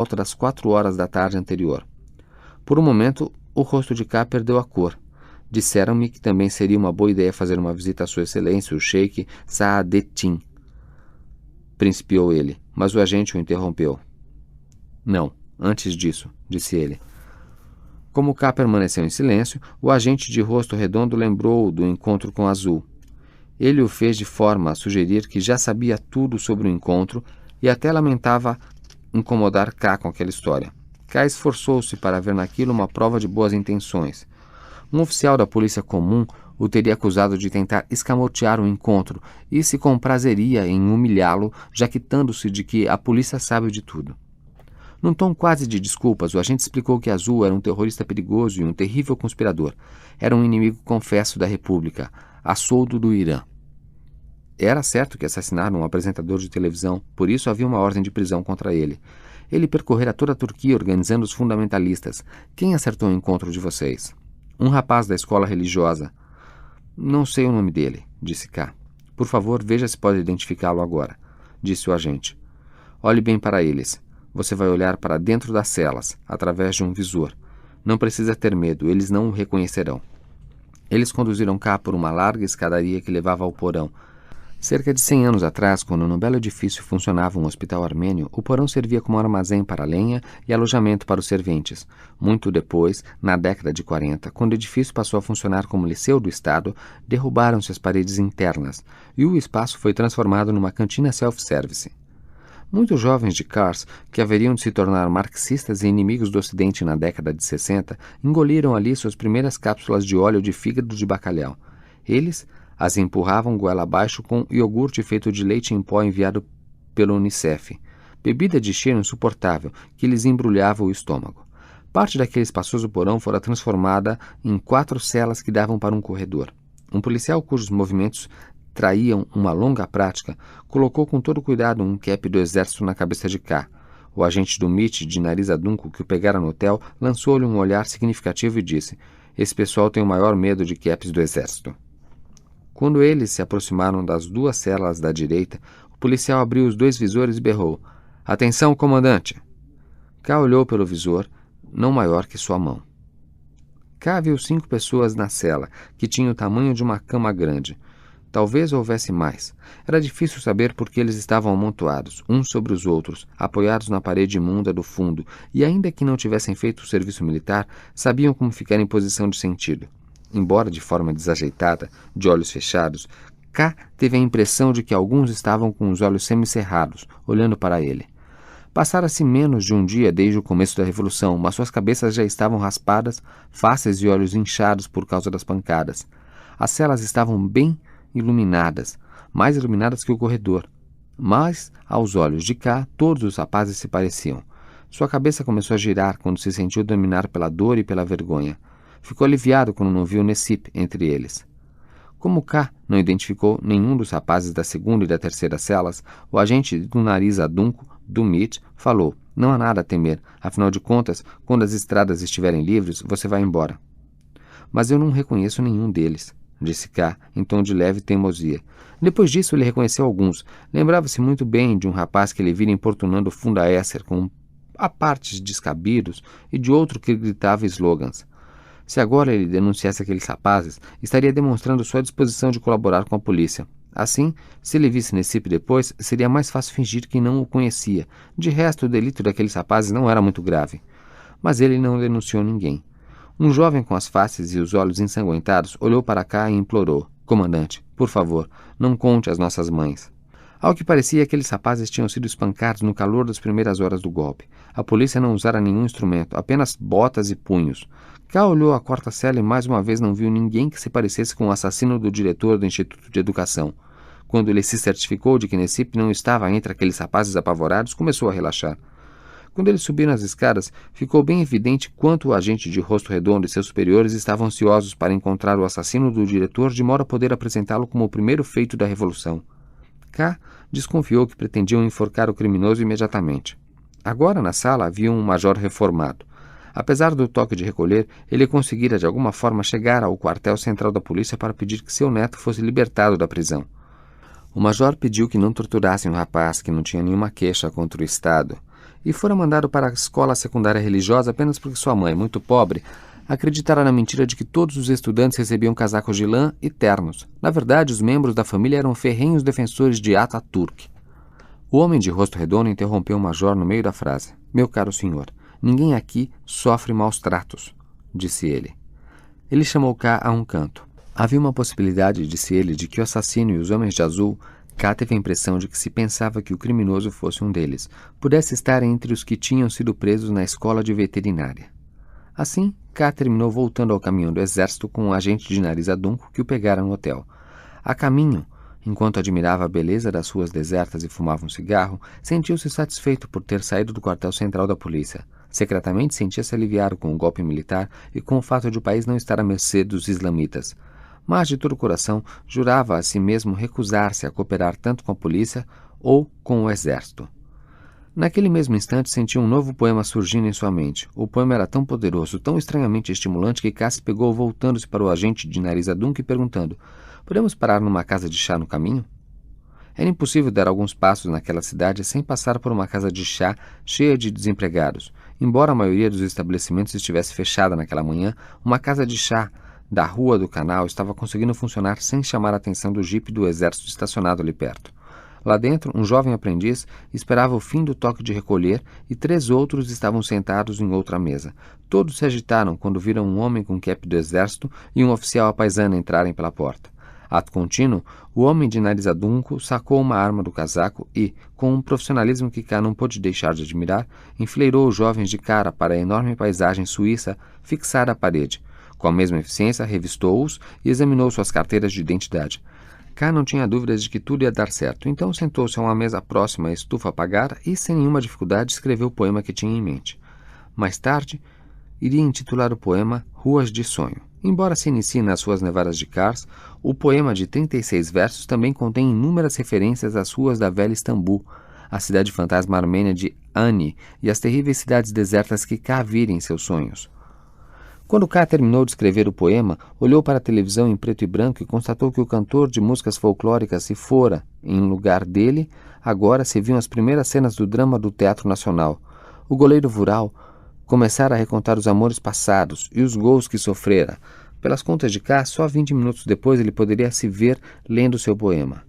volta das 4 horas da tarde anterior. Por um momento, o rosto de K perdeu a cor. Disseram-me que também seria uma boa ideia fazer uma visita a Sua Excelência, o Sheik Saadetin. Principiou ele, mas o agente o interrompeu. Não, antes disso, disse ele. Como K permaneceu em silêncio, o agente de rosto redondo lembrou-o do encontro com Azul. Ele o fez de forma a sugerir que já sabia tudo sobre o encontro e até lamentava incomodar K com aquela história. K esforçou-se para ver naquilo uma prova de boas intenções. Um oficial da polícia comum o teria acusado de tentar escamotear o encontro e se comprazeria em humilhá-lo, jactando-se de que a polícia sabe de tudo. Num tom quase de desculpas, o agente explicou que Azul era um terrorista perigoso e um terrível conspirador. Era um inimigo confesso da República, a soldo do Irã. Era certo que assassinaram um apresentador de televisão, por isso havia uma ordem de prisão contra ele. Ele percorrera toda a Turquia organizando os fundamentalistas. Quem acertou o encontro de vocês? Um rapaz da escola religiosa. Não sei o nome dele, disse K. Por favor, veja se pode identificá-lo agora, disse o agente. Olhe bem para eles. Você vai olhar para dentro das celas, através de um visor. Não precisa ter medo, eles não o reconhecerão. Eles conduziram K por uma larga escadaria que levava ao porão. Cerca de 100 anos atrás, quando no belo edifício funcionava um hospital armênio, o porão servia como armazém para lenha e alojamento para os serventes. Muito depois, na década de 40, quando o edifício passou a funcionar como liceu do Estado, derrubaram-se as paredes internas e o espaço foi transformado numa cantina self-service. Muitos jovens de Kars, que haveriam de se tornar marxistas e inimigos do Ocidente na década de 60, engoliram ali suas primeiras cápsulas de óleo de fígado de bacalhau. Eles as empurravam goela abaixo com iogurte feito de leite em pó enviado pelo Unicef, bebida de cheiro insuportável que lhes embrulhava o estômago. Parte daquele espaçoso porão fora transformada em 4 celas que davam para um corredor. Um policial cujos movimentos traíam uma longa prática colocou com todo cuidado um cap do exército na cabeça de K. O agente do MIT, de nariz adunco, que o pegara no hotel, lançou-lhe um olhar significativo e disse: Esse pessoal tem o maior medo de caps do exército. Quando eles se aproximaram das 2 celas da direita, o policial abriu os 2 visores e berrou: Atenção, comandante! K olhou pelo visor, não maior que sua mão. K viu 5 pessoas na cela, que tinha o tamanho de uma cama grande. Talvez houvesse mais. Era difícil saber por que eles estavam amontoados, uns sobre os outros, apoiados na parede imunda do fundo, e ainda que não tivessem feito o serviço militar, sabiam como ficar em posição de sentido. Embora de forma desajeitada, de olhos fechados, K teve a impressão de que alguns estavam com os olhos semicerrados, olhando para ele. Passara-se menos de um dia desde o começo da Revolução, mas suas cabeças já estavam raspadas, faces e olhos inchados por causa das pancadas. As celas estavam bem iluminadas, mais iluminadas que o corredor. Mas, aos olhos de K, todos os rapazes se pareciam. Sua cabeça começou a girar quando se sentiu dominar pela dor e pela vergonha. Ficou aliviado quando não viu Necip entre eles. Como K não identificou nenhum dos rapazes da segunda e da terceira celas, o agente do nariz adunco, do MIT, falou: Não há nada a temer, afinal de contas, quando as estradas estiverem livres, você vai embora. Mas eu não reconheço nenhum deles, disse K, em tom de leve teimosia. Depois disso, ele reconheceu alguns. Lembrava-se muito bem de um rapaz que ele vira importunando Funda Esser com apartes descabidos e de outro que gritava slogans. Se agora ele denunciasse aqueles rapazes, estaria demonstrando sua disposição de colaborar com a polícia. Assim, se ele visse Necip depois, seria mais fácil fingir que não o conhecia. De resto, o delito daqueles rapazes não era muito grave. Mas ele não denunciou ninguém. Um jovem com as faces e os olhos ensanguentados olhou para K e implorou: Comandante, por favor, não conte às nossas mães. Ao que parecia, aqueles rapazes tinham sido espancados no calor das primeiras horas do golpe. A polícia não usara nenhum instrumento, apenas botas e punhos. K olhou a quarta cela e mais uma vez não viu ninguém que se parecesse com o assassino do diretor do Instituto de Educação. Quando ele se certificou de que Necip não estava entre aqueles rapazes apavorados, começou a relaxar. Quando eles subiram as escadas, ficou bem evidente quanto o agente de rosto redondo e seus superiores estavam ansiosos para encontrar o assassino do diretor de modo a poder apresentá-lo como o primeiro feito da Revolução. K desconfiou que pretendiam enforcar o criminoso imediatamente. Agora, na sala, havia um major reformado. Apesar do toque de recolher, ele conseguira de alguma forma chegar ao quartel central da polícia para pedir que seu neto fosse libertado da prisão. O major pediu que não torturassem o rapaz, que não tinha nenhuma queixa contra o Estado. e fora mandado para a escola secundária religiosa apenas porque sua mãe, muito pobre, acreditara na mentira de que todos os estudantes recebiam casacos de lã e ternos. Na verdade, os membros da família eram ferrenhos defensores de Atatürk. O homem de rosto redondo interrompeu o major no meio da frase. Meu caro senhor, ninguém aqui sofre maus tratos, disse ele. Ele chamou K a um canto. Havia uma possibilidade, disse ele, de que o assassino e os homens de azul, K teve a impressão de que se pensava que o criminoso fosse um deles, pudesse estar entre os que tinham sido presos na escola de veterinária. Assim, K terminou voltando ao caminhão do exército com um agente de nariz adunco que o pegara no hotel. A caminho, enquanto admirava a beleza das ruas desertas e fumava um cigarro, sentiu-se satisfeito por ter saído do quartel central da polícia. Secretamente sentia-se aliviado com o golpe militar e com o fato de o país não estar à mercê dos islamitas. Mas, de todo o coração, jurava a si mesmo recusar-se a cooperar tanto com a polícia ou com o exército. Naquele mesmo instante sentiu um novo poema surgindo em sua mente. O poema era tão poderoso, tão estranhamente estimulante que K se pegou voltando-se para o agente de nariz adunco e perguntando: podemos parar numa casa de chá no caminho? Era impossível dar alguns passos naquela cidade sem passar por uma casa de chá cheia de desempregados. Embora a maioria dos estabelecimentos estivesse fechada naquela manhã, uma casa de chá da Rua do Canal estava conseguindo funcionar sem chamar a atenção do jipe do exército estacionado ali perto. Lá dentro, um jovem aprendiz esperava o fim do toque de recolher e 3 outros estavam sentados em outra mesa. Todos se agitaram quando viram um homem com cap do exército e um oficial à paisana entrarem pela porta. Ato contínuo, o homem de nariz adunco sacou uma arma do casaco e, com um profissionalismo que K não pôde deixar de admirar, enfileirou os jovens de cara para a enorme paisagem suíça fixada à parede. Com a mesma eficiência, revistou-os e examinou suas carteiras de identidade. K não tinha dúvidas de que tudo ia dar certo, então sentou-se a uma mesa próxima à estufa apagada e, sem nenhuma dificuldade, escreveu o poema que tinha em mente. Mais tarde, iria intitular o poema Ruas de Sonho. Embora se inicie nas ruas nevadas de Kars, o poema de 36 versos também contém inúmeras referências às ruas da velha Istambul, a cidade fantasma armênia de Ani e as terríveis cidades desertas que K vira em seus sonhos. Quando K terminou de escrever o poema, olhou para a televisão em preto e branco e constatou que o cantor de músicas folclóricas se fora. Em lugar dele, agora se viam as primeiras cenas do drama do Teatro Nacional. O goleiro Vural começara a recontar os amores passados e os gols que sofrera. Pelas contas de K, só 20 minutos depois ele poderia se ver lendo seu poema.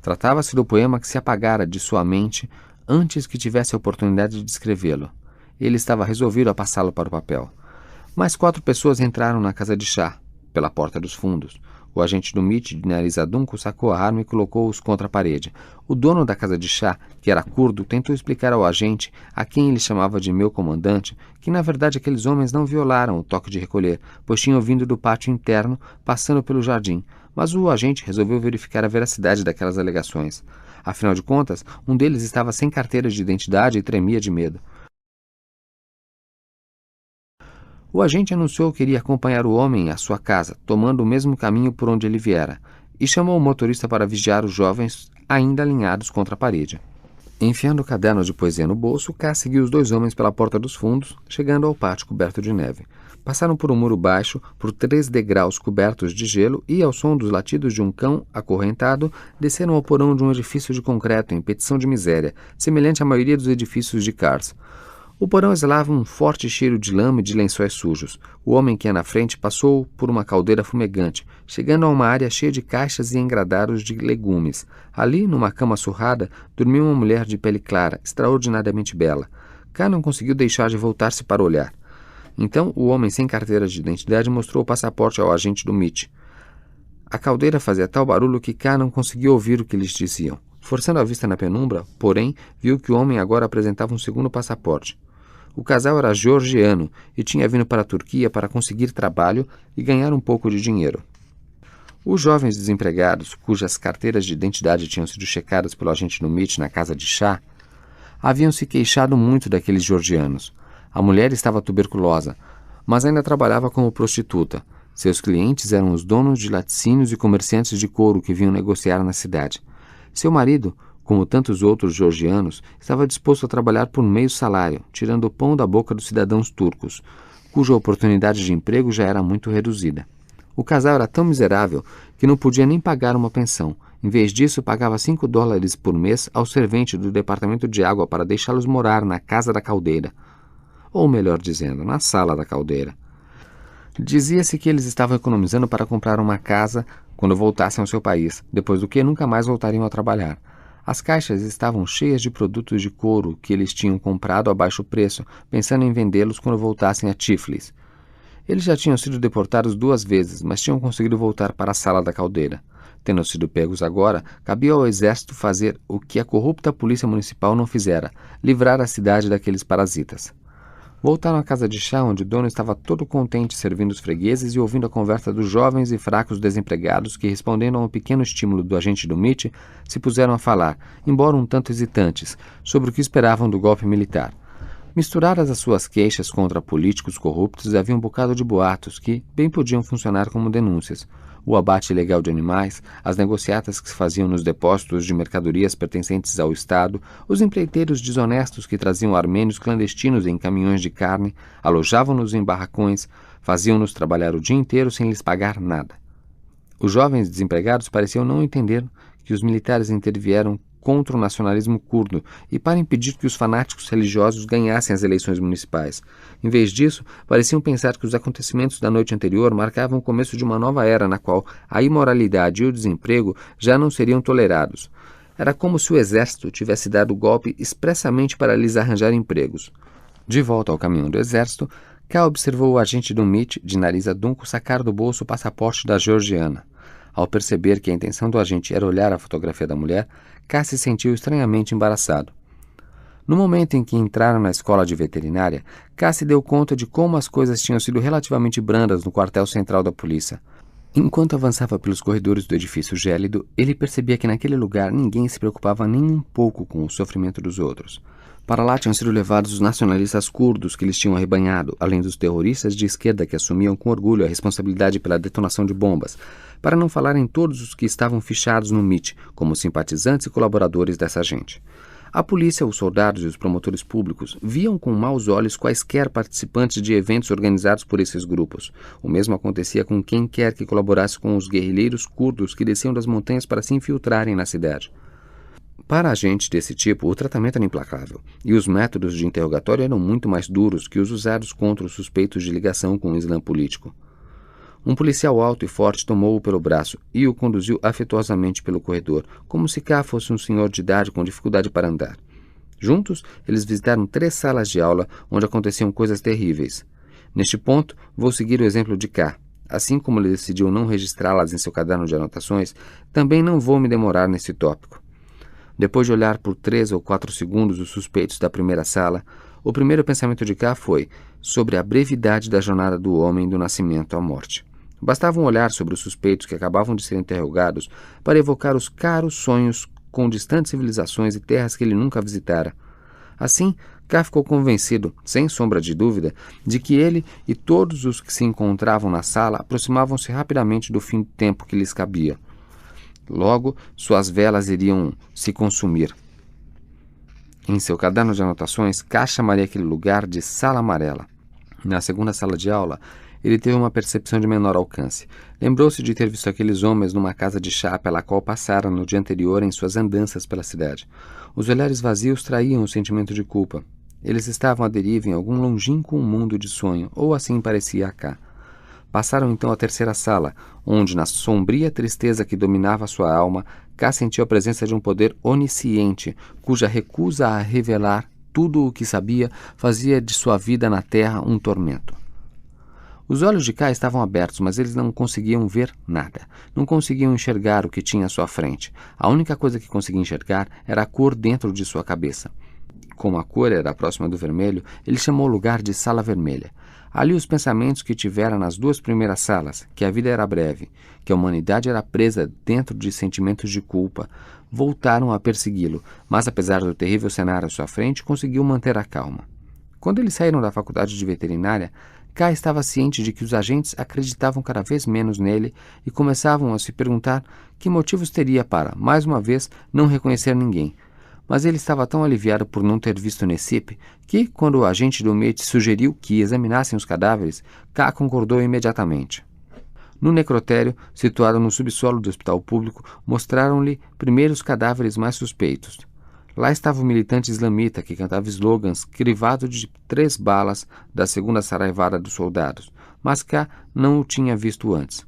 Tratava-se do poema que se apagara de sua mente antes que tivesse a oportunidade de escrevê-lo. Ele estava resolvido a passá-lo para o papel. Mais 4 pessoas entraram na casa de chá, pela porta dos fundos. O agente do MIT, de nariz adunco, sacou a arma e colocou-os contra a parede. O dono da casa de chá, que era curdo, tentou explicar ao agente, a quem ele chamava de meu comandante, que na verdade aqueles homens não violaram o toque de recolher, pois tinham vindo do pátio interno, passando pelo jardim. Mas o agente resolveu verificar a veracidade daquelas alegações. Afinal de contas, um deles estava sem carteira de identidade e tremia de medo. O agente anunciou que iria acompanhar o homem à sua casa, tomando o mesmo caminho por onde ele viera, e chamou o motorista para vigiar os jovens ainda alinhados contra a parede. Enfiando o caderno de poesia no bolso, K seguiu os 2 homens pela porta dos fundos, chegando ao pátio coberto de neve. Passaram por um muro baixo, por 3 degraus cobertos de gelo e, ao som dos latidos de um cão acorrentado, desceram ao porão de um edifício de concreto em petição de miséria, semelhante à maioria dos edifícios de Kars. O porão exalava um forte cheiro de lama e de lençóis sujos. O homem que ia na frente passou por uma caldeira fumegante, chegando a uma área cheia de caixas e engradados de legumes. Ali, numa cama surrada, dormia uma mulher de pele clara, extraordinariamente bela. K não conseguiu deixar de voltar-se para olhar. Então, o homem sem carteira de identidade mostrou o passaporte ao agente do MIT. A caldeira fazia tal barulho que K não conseguiu ouvir o que eles diziam. Forçando a vista na penumbra, porém, viu que o homem agora apresentava um segundo passaporte. O casal era georgiano e tinha vindo para a Turquia para conseguir trabalho e ganhar um pouco de dinheiro. Os jovens desempregados, cujas carteiras de identidade tinham sido checadas pelo agente do MIT na casa de chá, haviam se queixado muito daqueles georgianos. A mulher estava tuberculosa, mas ainda trabalhava como prostituta. Seus clientes eram os donos de laticínios e comerciantes de couro que vinham negociar na cidade. Seu marido, como tantos outros georgianos, estava disposto a trabalhar por meio salário, tirando o pão da boca dos cidadãos turcos, cuja oportunidade de emprego já era muito reduzida. O casal era tão miserável que não podia nem pagar uma pensão, Em vez disso, pagava $5 por mês ao servente do departamento de água para deixá-los morar na casa da caldeira. Ou melhor dizendo, na sala da caldeira. Dizia-se que eles estavam economizando para comprar uma casa quando voltassem ao seu país, depois do que nunca mais voltariam a trabalhar. As caixas estavam cheias de produtos de couro que eles tinham comprado a baixo preço, pensando em vendê-los quando voltassem a Tiflis. Eles já tinham sido deportados 2 vezes, mas tinham conseguido voltar para a sala da caldeira. Tendo sido pegos agora, cabia ao exército fazer o que a corrupta polícia municipal não fizera, livrar a cidade daqueles parasitas. Voltaram à casa de chá, onde o dono estava todo contente servindo os fregueses e ouvindo a conversa dos jovens e fracos desempregados que, respondendo a um pequeno estímulo do agente do MIT, se puseram a falar, embora um tanto hesitantes, sobre o que esperavam do golpe militar. Misturadas às suas queixas contra políticos corruptos, havia um bocado de boatos que bem podiam funcionar como denúncias. O abate ilegal de animais, as negociatas que se faziam nos depósitos de mercadorias pertencentes ao Estado, os empreiteiros desonestos que traziam armênios clandestinos em caminhões de carne, alojavam-nos em barracões, faziam-nos trabalhar o dia inteiro sem lhes pagar nada. Os jovens desempregados pareciam não entender que os militares intervieram contra o nacionalismo curdo e para impedir que os fanáticos religiosos ganhassem as eleições municipais. Em vez disso, pareciam pensar que os acontecimentos da noite anterior marcavam o começo de uma nova era na qual a imoralidade e o desemprego já não seriam tolerados. Era como se o exército tivesse dado o golpe expressamente para lhes arranjar empregos. De volta ao caminhão do exército, K observou o agente do MIT, de nariz adunco, sacar do bolso o passaporte da georgiana. Ao perceber que a intenção do agente era olhar a fotografia da mulher, K se sentiu estranhamente embaraçado. No momento em que entraram na escola de veterinária, K se deu conta de como as coisas tinham sido relativamente brandas no quartel central da polícia. Enquanto avançava pelos corredores do edifício gélido, ele percebia que naquele lugar ninguém se preocupava nem um pouco com o sofrimento dos outros. Para lá tinham sido levados os nacionalistas curdos que eles tinham arrebanhado, além dos terroristas de esquerda que assumiam com orgulho a responsabilidade pela detonação de bombas, para não falar em todos os que estavam fichados no MIT, como simpatizantes e colaboradores dessa gente. A polícia, os soldados e os promotores públicos viam com maus olhos quaisquer participantes de eventos organizados por esses grupos. O mesmo acontecia com quem quer que colaborasse com os guerrilheiros curdos que desciam das montanhas para se infiltrarem na cidade. Para agentes desse tipo, o tratamento era implacável, e os métodos de interrogatório eram muito mais duros que os usados contra os suspeitos de ligação com o Islã político. Um policial alto e forte tomou-o pelo braço e o conduziu afetuosamente pelo corredor, como se K fosse um senhor de idade com dificuldade para andar. Juntos, eles visitaram 3 salas de aula onde aconteciam coisas terríveis. Neste ponto, vou seguir o exemplo de K. Assim como ele decidiu não registrá-las em seu caderno de anotações, também não vou me demorar nesse tópico. Depois de olhar por 3 ou 4 segundos os suspeitos da primeira sala, o primeiro pensamento de K foi sobre a brevidade da jornada do homem do nascimento à morte. Bastava um olhar sobre os suspeitos que acabavam de ser interrogados para evocar os caros sonhos com distantes civilizações e terras que ele nunca visitara. Assim, K ficou convencido, sem sombra de dúvida, de que ele e todos os que se encontravam na sala aproximavam-se rapidamente do fim do tempo que lhes cabia. Logo, suas velas iriam se consumir. Em seu caderno de anotações, K chamaria aquele lugar de Sala Amarela. Na segunda sala de aula, ele teve uma percepção de menor alcance. Lembrou-se de ter visto aqueles homens numa casa de chá pela qual passara no dia anterior em suas andanças pela cidade. Os olhares vazios traíam o sentimento de culpa. Eles estavam à deriva em algum longínquo mundo de sonho, ou assim parecia a K. Passaram então à terceira sala, onde, na sombria tristeza que dominava sua alma, K sentiu a presença de um poder onisciente, cuja recusa a revelar tudo o que sabia fazia de sua vida na terra um tormento. Os olhos de K estavam abertos, mas eles não conseguiam ver nada. Não conseguiam enxergar o que tinha à sua frente. A única coisa que conseguia enxergar era a cor dentro de sua cabeça. Como a cor era próxima do vermelho, ele chamou o lugar de Sala Vermelha. Ali os pensamentos que tivera nas 2 primeiras salas, que a vida era breve, que a humanidade era presa dentro de sentimentos de culpa, voltaram a persegui-lo, mas apesar do terrível cenário à sua frente, conseguiu manter a calma. Quando eles saíram da faculdade de veterinária, K estava ciente de que os agentes acreditavam cada vez menos nele e começavam a se perguntar que motivos teria para, mais uma vez, não reconhecer ninguém. Mas ele estava tão aliviado por não ter visto Necip que, quando o agente do MIT sugeriu que examinassem os cadáveres, K concordou imediatamente. No necrotério, situado no subsolo do hospital público, mostraram-lhe primeiro os cadáveres mais suspeitos. Lá estava o militante islamita que cantava slogans crivado de 3 balas da segunda saraivada dos soldados, mas K não o tinha visto antes.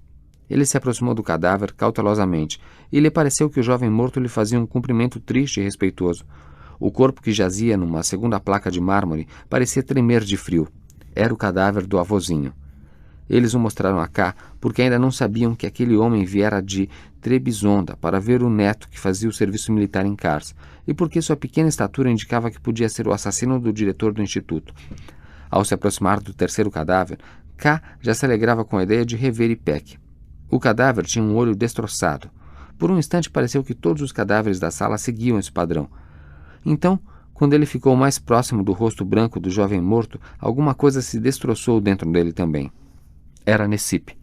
Ele se aproximou do cadáver cautelosamente e lhe pareceu que o jovem morto lhe fazia um cumprimento triste e respeitoso. O corpo que jazia numa segunda placa de mármore parecia tremer de frio. Era o cadáver do avôzinho. Eles o mostraram a K porque ainda não sabiam que aquele homem viera de Trebisonda para ver o neto que fazia o serviço militar em Kars, e porque sua pequena estatura indicava que podia ser o assassino do diretor do instituto. Ao se aproximar do terceiro cadáver, K já se alegrava com a ideia de rever Ipek. O cadáver tinha um olho destroçado. Por um instante pareceu que todos os cadáveres da sala seguiam esse padrão. Então, quando ele ficou mais próximo do rosto branco do jovem morto, alguma coisa se destroçou dentro dele também. Era Necip.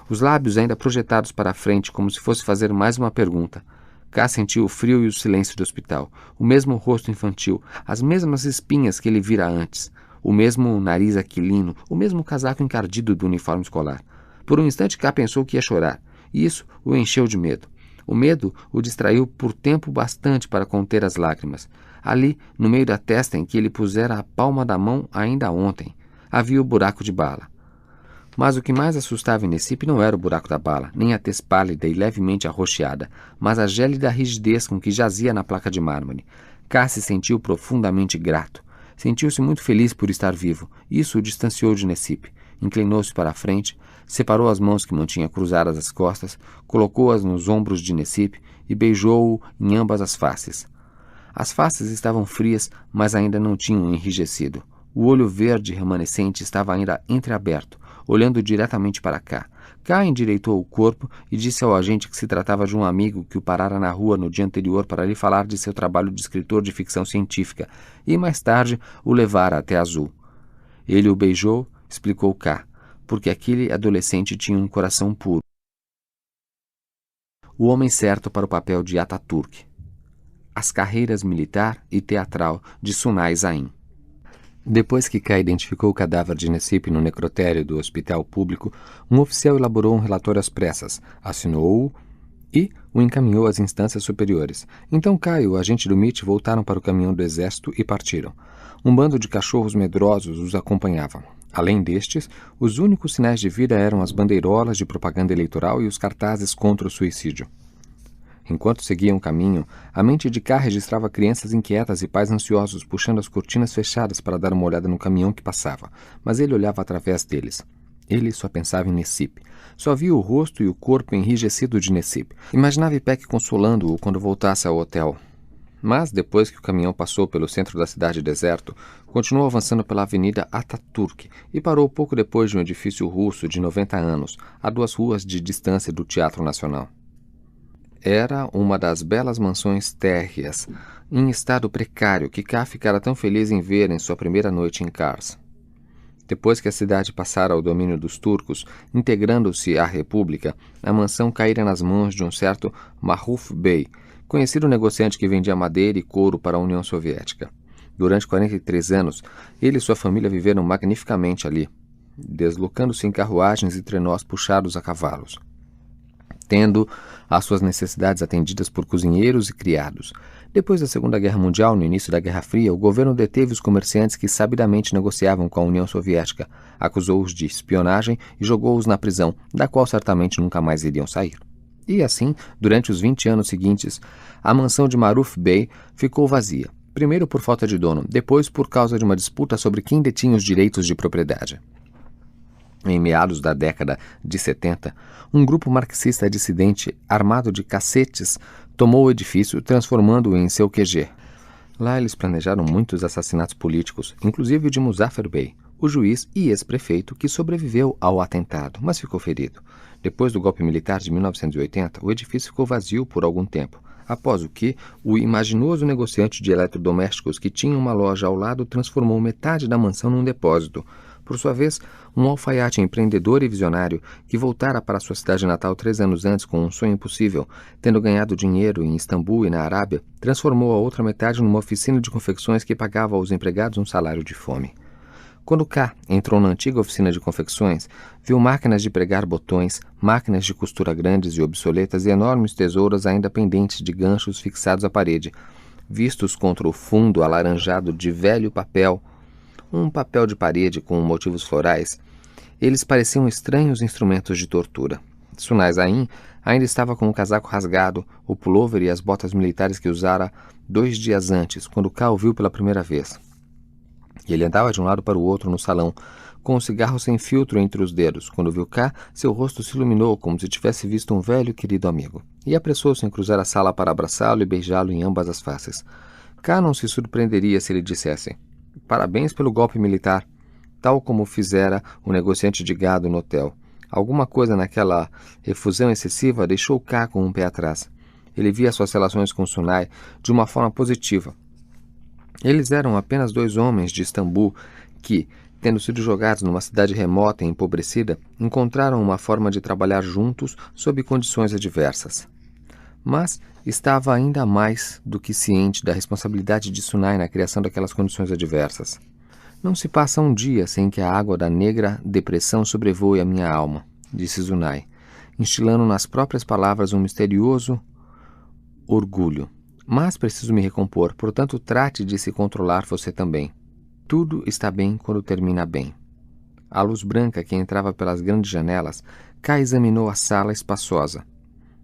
Os lábios ainda projetados para a frente, como se fosse fazer mais uma pergunta. K sentiu o frio e o silêncio do hospital, o mesmo rosto infantil, as mesmas espinhas que ele vira antes, o mesmo nariz aquilino, o mesmo casaco encardido do uniforme escolar. Por um instante K pensou que ia chorar, e isso o encheu de medo. O medo o distraiu por tempo bastante para conter as lágrimas. Ali, no meio da testa em que ele pusera a palma da mão ainda ontem, havia o buraco de bala. Mas o que mais assustava em Necip não era o buraco da bala, nem a tez pálida e levemente arroxeada, mas a gélida rigidez com que jazia na placa de mármore. K se sentiu profundamente grato. Sentiu-se muito feliz por estar vivo. Isso o distanciou de Necip. Inclinou-se para a frente, separou as mãos que mantinha cruzadas às costas, colocou-as nos ombros de Necip e beijou-o em ambas as faces. As faces estavam frias, mas ainda não tinham enrijecido. O olho verde remanescente estava ainda entreaberto, olhando diretamente para K. K endireitou o corpo e disse ao agente que se tratava de um amigo que o parara na rua no dia anterior para lhe falar de seu trabalho de escritor de ficção científica e mais tarde o levara até Azul. Ele o beijou, explicou K, porque aquele adolescente tinha um coração puro. O homem certo para o papel de Ataturk. As carreiras militar e teatral de Sunay Zain. Depois que K identificou o cadáver de Necip no necrotério do hospital público, um oficial elaborou um relatório às pressas, assinou-o e o encaminhou às instâncias superiores. Então K e o agente do MIT voltaram para o caminhão do exército e partiram. Um bando de cachorros medrosos os acompanhava. Além destes, os únicos sinais de vida eram as bandeirolas de propaganda eleitoral e os cartazes contra o suicídio. Enquanto seguiam o caminho, a mente de K registrava crianças inquietas e pais ansiosos puxando as cortinas fechadas para dar uma olhada no caminhão que passava, mas ele olhava através deles. Ele só pensava em Necip. Só via o rosto e o corpo enrijecido de Necip. Imaginava Ipek consolando-o quando voltasse ao hotel. Mas, depois que o caminhão passou pelo centro da cidade deserto, continuou avançando pela avenida Ataturk e parou pouco depois de um edifício russo de 90 anos, a 2 ruas de distância do Teatro Nacional. Era uma das belas mansões térreas, em estado precário, que K ficara tão feliz em ver em sua primeira noite em Kars. Depois que a cidade passara ao domínio dos turcos, integrando-se à República, a mansão caíra nas mãos de um certo Maruf Bey, conhecido negociante que vendia madeira e couro para a União Soviética. Durante 43 anos, ele e sua família viveram magnificamente ali, deslocando-se em carruagens e trenós puxados a cavalos, tendo as suas necessidades atendidas por cozinheiros e criados. Depois da Segunda Guerra Mundial, no início da Guerra Fria, o governo deteve os comerciantes que sabidamente negociavam com a União Soviética, acusou-os de espionagem e jogou-os na prisão, da qual certamente nunca mais iriam sair. E assim, durante os 20 anos seguintes, a mansão de Maruf Bey ficou vazia, primeiro por falta de dono, depois por causa de uma disputa sobre quem detinha os direitos de propriedade. Em meados da década de 70, um grupo marxista dissidente, armado de cacetes, tomou o edifício, transformando-o em seu QG. Lá eles planejaram muitos assassinatos políticos, inclusive o de Muzaffer Bey, o juiz e ex-prefeito que sobreviveu ao atentado, mas ficou ferido. Depois do golpe militar de 1980, o edifício ficou vazio por algum tempo, após o que o imaginoso negociante de eletrodomésticos que tinha uma loja ao lado transformou metade da mansão num depósito. Por sua vez, um alfaiate empreendedor e visionário, que voltara para sua cidade natal 3 anos antes com um sonho impossível, tendo ganhado dinheiro em Istambul e na Arábia, transformou a outra metade numa oficina de confecções que pagava aos empregados um salário de fome. Quando K entrou na antiga oficina de confecções, viu máquinas de pregar botões, máquinas de costura grandes e obsoletas e enormes tesouras ainda pendentes de ganchos fixados à parede, vistos contra o fundo alaranjado de velho papel, um papel de parede com motivos florais. Eles pareciam estranhos instrumentos de tortura. Sunai Zain ainda estava com o casaco rasgado, o pullover e as botas militares que usara 2 dias antes, quando K o viu pela primeira vez. Ele andava de um lado para o outro no salão, com um cigarro sem filtro entre os dedos. Quando viu K, seu rosto se iluminou como se tivesse visto um velho e querido amigo, e apressou-se em cruzar a sala para abraçá-lo e beijá-lo em ambas as faces. K não se surpreenderia se ele dissesse: "Parabéns pelo golpe militar", tal como fizera o negociante de gado no hotel. Alguma coisa naquela efusão excessiva deixou K com um pé atrás. Ele via suas relações com Sunai de uma forma positiva. Eles eram apenas 2 homens de Istambul que, tendo sido jogados numa cidade remota e empobrecida, encontraram uma forma de trabalhar juntos sob condições adversas. Mas estava ainda mais do que ciente da responsabilidade de Sunai na criação daquelas condições adversas. "Não se passa um dia sem que a água da negra depressão sobrevoe a minha alma", disse Sunai, instilando nas próprias palavras um misterioso orgulho. "Mas preciso me recompor, portanto trate de se controlar você também. Tudo está bem quando termina bem." A luz branca que entrava pelas grandes janelas, K examinou a sala espaçosa.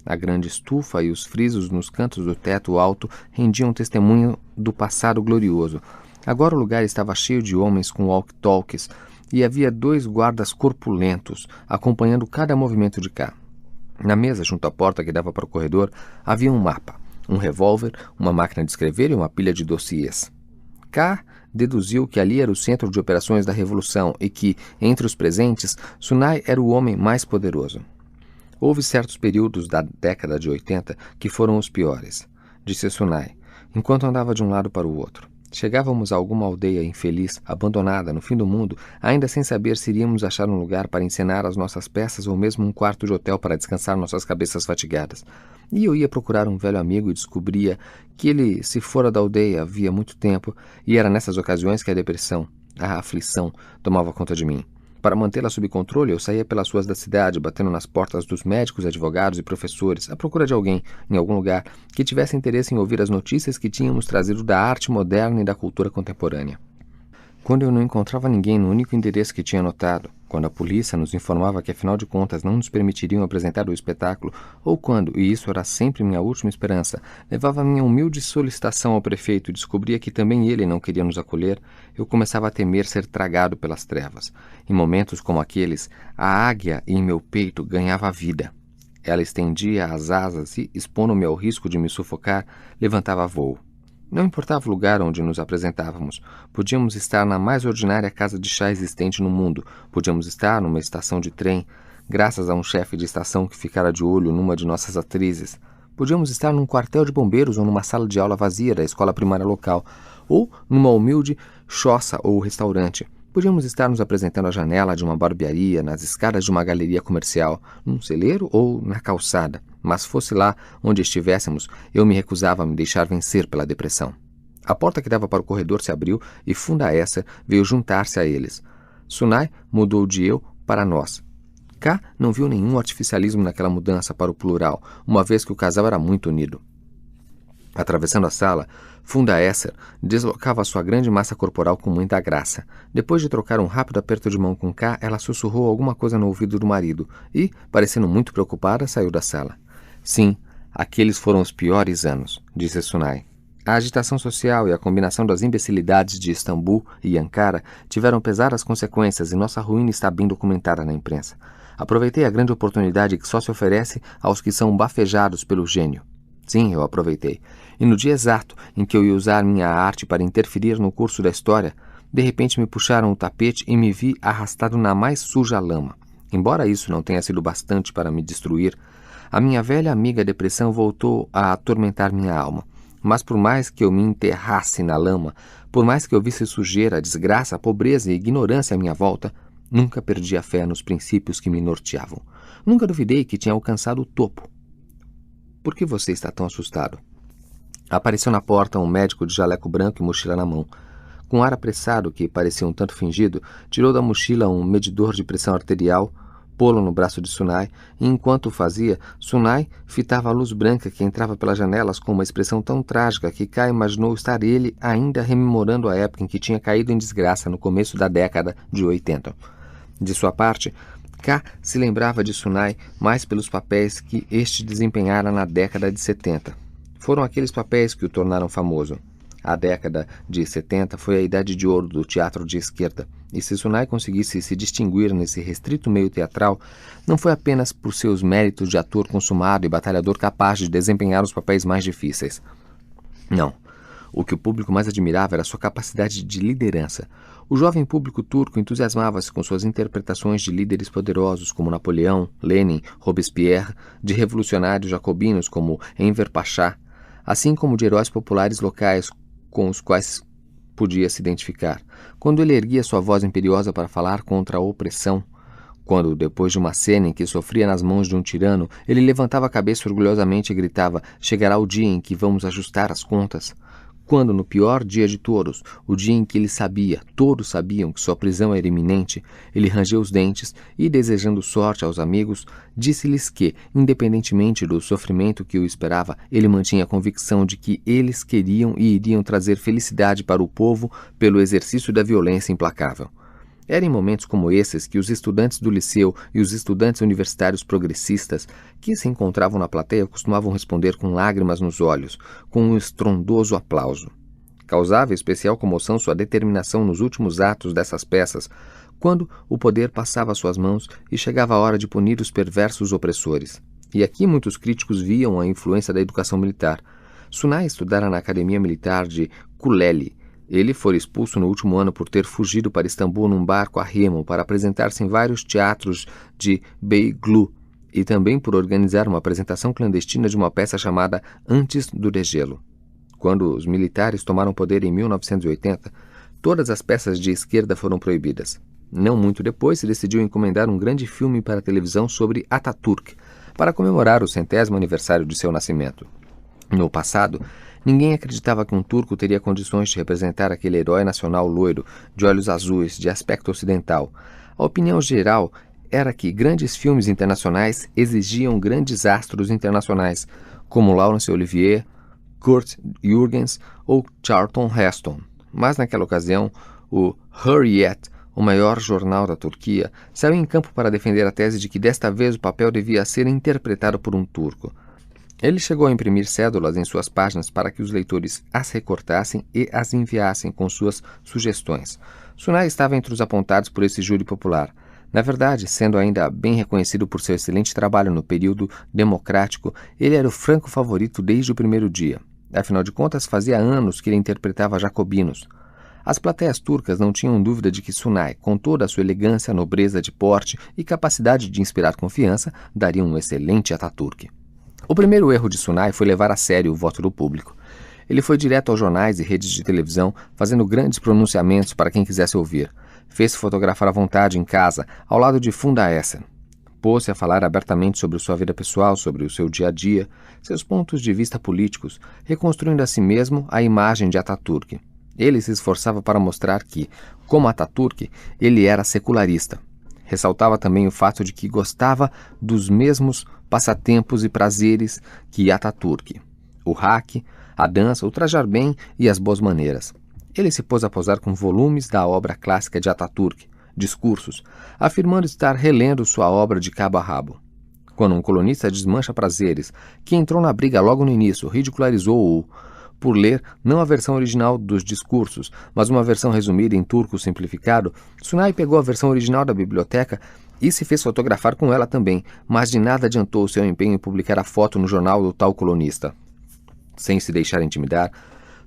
A grande estufa e os frisos nos cantos do teto alto rendiam testemunho do passado glorioso. Agora o lugar estava cheio de homens com walkie-talkies e havia 2 guardas corpulentos acompanhando cada movimento de K. Na mesa, junto à porta que dava para o corredor, havia um mapa, um revólver, uma máquina de escrever e uma pilha de dossiês. K deduziu que ali era o centro de operações da Revolução e que, entre os presentes, Sunai era o homem mais poderoso. "Houve certos períodos da década de 80 que foram os piores", disse Sunai, enquanto andava de um lado para o outro. "Chegávamos a alguma aldeia infeliz, abandonada, no fim do mundo, ainda sem saber se iríamos achar um lugar para encenar as nossas peças ou mesmo um quarto de hotel para descansar nossas cabeças fatigadas. E eu ia procurar um velho amigo e descobria que ele se fora da aldeia havia muito tempo, e era nessas ocasiões que a depressão, a aflição, tomava conta de mim. Para mantê-la sob controle, eu saía pelas ruas da cidade, batendo nas portas dos médicos, advogados e professores, à procura de alguém, em algum lugar, que tivesse interesse em ouvir as notícias que tínhamos trazido da arte moderna e da cultura contemporânea. Quando eu não encontrava ninguém no único endereço que tinha anotado, quando a polícia nos informava que afinal de contas não nos permitiriam apresentar o espetáculo, ou quando, e isso era sempre minha última esperança, levava minha humilde solicitação ao prefeito e descobria que também ele não queria nos acolher, eu começava a temer ser tragado pelas trevas. Em momentos como aqueles, a águia em meu peito ganhava vida. Ela estendia as asas e, expondo-me ao risco de me sufocar, levantava voo. Não importava o lugar onde nos apresentávamos. Podíamos estar na mais ordinária casa de chá existente no mundo. Podíamos estar numa estação de trem, graças a um chefe de estação que ficara de olho numa de nossas atrizes. Podíamos estar num quartel de bombeiros ou numa sala de aula vazia da escola primária local, ou numa humilde choça ou restaurante. Podíamos estar nos apresentando à janela de uma barbearia, nas escadas de uma galeria comercial, num celeiro ou na calçada. Mas fosse lá onde estivéssemos, eu me recusava a me deixar vencer pela depressão. A porta que dava para o corredor se abriu e Funda Esser veio juntar-se a eles. Sunai mudou de eu para nós. K não viu nenhum artificialismo naquela mudança para o plural, uma vez que o casal era muito unido. Atravessando a sala, Funda Esser deslocava sua grande massa corporal com muita graça. Depois de trocar um rápido aperto de mão com K, ela sussurrou alguma coisa no ouvido do marido e, parecendo muito preocupada, saiu da sala. "Sim, aqueles foram os piores anos", disse Sunai. A agitação social e a combinação das imbecilidades de Istambul e Ankara tiveram pesadas consequências e nossa ruína está bem documentada na imprensa. Aproveitei a grande oportunidade que só se oferece aos que são bafejados pelo gênio. Sim, eu aproveitei. E no dia exato em que eu ia usar minha arte para interferir no curso da história, de repente me puxaram o tapete e me vi arrastado na mais suja lama. Embora isso não tenha sido bastante para me destruir, a minha velha amiga depressão voltou a atormentar minha alma. Mas por mais que eu me enterrasse na lama, por mais que eu visse sujeira, desgraça, pobreza e ignorância à minha volta, nunca perdi a fé nos princípios que me norteavam. Nunca duvidei que tinha alcançado o topo. "Por que você está tão assustado?" Apareceu na porta um médico de jaleco branco e mochila na mão. Com Com um ar apressado, que parecia um tanto fingido, tirou da mochila um medidor de pressão arterial, pô-lo no braço de Sunai, e enquanto o fazia, Sunai fitava a luz branca que entrava pelas janelas com uma expressão tão trágica que K imaginou estar ele ainda rememorando a época em que tinha caído em desgraça no começo da década de 80. De sua parte, K se lembrava de Sunai mais pelos papéis que este desempenhara na década de 70. Foram aqueles papéis que o tornaram famoso. A década de 70 foi a idade de ouro do teatro de esquerda, e se Sunai conseguisse se distinguir nesse restrito meio teatral, não foi apenas por seus méritos de ator consumado e batalhador capaz de desempenhar os papéis mais difíceis. Não. O que o público mais admirava era sua capacidade de liderança. O jovem público turco entusiasmava-se com suas interpretações de líderes poderosos como Napoleão, Lenin, Robespierre, de revolucionários jacobinos como Enver Pasha, assim como de heróis populares locais com os quais podia se identificar. Quando ele erguia sua voz imperiosa para falar contra a opressão, quando, depois de uma cena em que sofria nas mãos de um tirano, ele levantava a cabeça orgulhosamente e gritava: "Chegará o dia em que vamos ajustar as contas." Quando, no pior dia de todos, o dia em que ele sabia, todos sabiam que sua prisão era iminente, ele rangeu os dentes e, desejando sorte aos amigos, disse-lhes que, independentemente do sofrimento que o esperava, ele mantinha a convicção de que eles queriam e iriam trazer felicidade para o povo pelo exercício da violência implacável. Era em momentos como esses que os estudantes do liceu e os estudantes universitários progressistas que se encontravam na plateia costumavam responder com lágrimas nos olhos, com um estrondoso aplauso. Causava especial comoção sua determinação nos últimos atos dessas peças, quando o poder passava às suas mãos e chegava a hora de punir os perversos opressores. E aqui muitos críticos viam a influência da educação militar. Sunai estudara na Academia Militar de Kuleli. Ele foi expulso no último ano por ter fugido para Istambul num barco a remo para apresentar-se em vários teatros de Beyglu e também por organizar uma apresentação clandestina de uma peça chamada Antes do Degelo. Quando os militares tomaram poder em 1980, todas as peças de esquerda foram proibidas. Não muito depois se decidiu encomendar um grande filme para a televisão sobre Atatürk, para comemorar o 100º aniversário de seu nascimento. No passado, ninguém acreditava que um turco teria condições de representar aquele herói nacional loiro, de olhos azuis, de aspecto ocidental. A opinião geral era que grandes filmes internacionais exigiam grandes astros internacionais, como Laurence Olivier, Kurt Jürgens ou Charlton Heston. Mas naquela ocasião, o Hürriyet, o maior jornal da Turquia, saiu em campo para defender a tese de que desta vez o papel devia ser interpretado por um turco. Ele chegou a imprimir cédulas em suas páginas para que os leitores as recortassem e as enviassem com suas sugestões. Sunai estava entre os apontados por esse júri popular. Na verdade, sendo ainda bem reconhecido por seu excelente trabalho no período democrático, ele era o franco favorito desde o primeiro dia. Afinal de contas, fazia anos que ele interpretava jacobinos. As plateias turcas não tinham dúvida de que Sunai, com toda a sua elegância, nobreza de porte e capacidade de inspirar confiança, daria um excelente Atatürk. O primeiro erro de Sunai foi levar a sério o voto do público. Ele foi direto aos jornais e redes de televisão, fazendo grandes pronunciamentos para quem quisesse ouvir. Fez-se fotografar à vontade em casa, ao lado de Funda Esen. Pôs-se a falar abertamente sobre sua vida pessoal, sobre o seu dia a dia, seus pontos de vista políticos, reconstruindo a si mesmo a imagem de Atatürk. Ele se esforçava para mostrar que, como Atatürk, ele era secularista. Ressaltava também o fato de que gostava dos mesmos passatempos e prazeres que Atatürk: o hack, a dança, o trajar bem e as boas maneiras. Ele se pôs a posar com volumes da obra clássica de Atatürk, discursos, afirmando estar relendo sua obra de cabo a rabo. Quando um colunista desmancha prazeres, que entrou na briga logo no início, ridicularizou-o por ler não a versão original dos discursos, mas uma versão resumida em turco simplificado, Sunai pegou a versão original da biblioteca e se fez fotografar com ela também, mas de nada adiantou seu empenho em publicar a foto no jornal do tal colunista. Sem se deixar intimidar,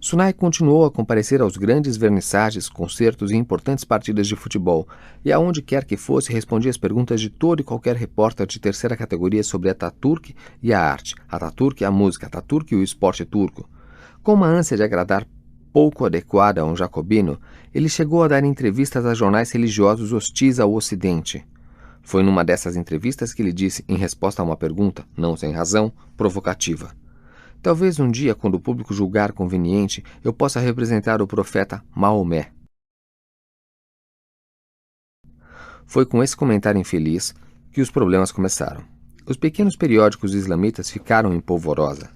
Sunai continuou a comparecer aos grandes vernissagens, concertos e importantes partidas de futebol, e aonde quer que fosse respondia as perguntas de todo e qualquer repórter de terceira categoria sobre Atatürk e a arte, Atatürk e a música, Atatürk e o esporte turco. Com uma ânsia de agradar pouco adequada a um jacobino, ele chegou a dar entrevistas a jornais religiosos hostis ao Ocidente. Foi numa dessas entrevistas que ele disse, em resposta a uma pergunta, não sem razão, provocativa: "Talvez um dia, quando o público julgar conveniente, eu possa representar o profeta Maomé." Foi com esse comentário infeliz que os problemas começaram. Os pequenos periódicos islamitas ficaram em polvorosa.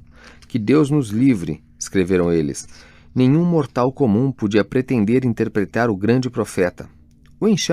Que Deus nos livre, escreveram eles. Nenhum mortal comum podia pretender interpretar o grande profeta. O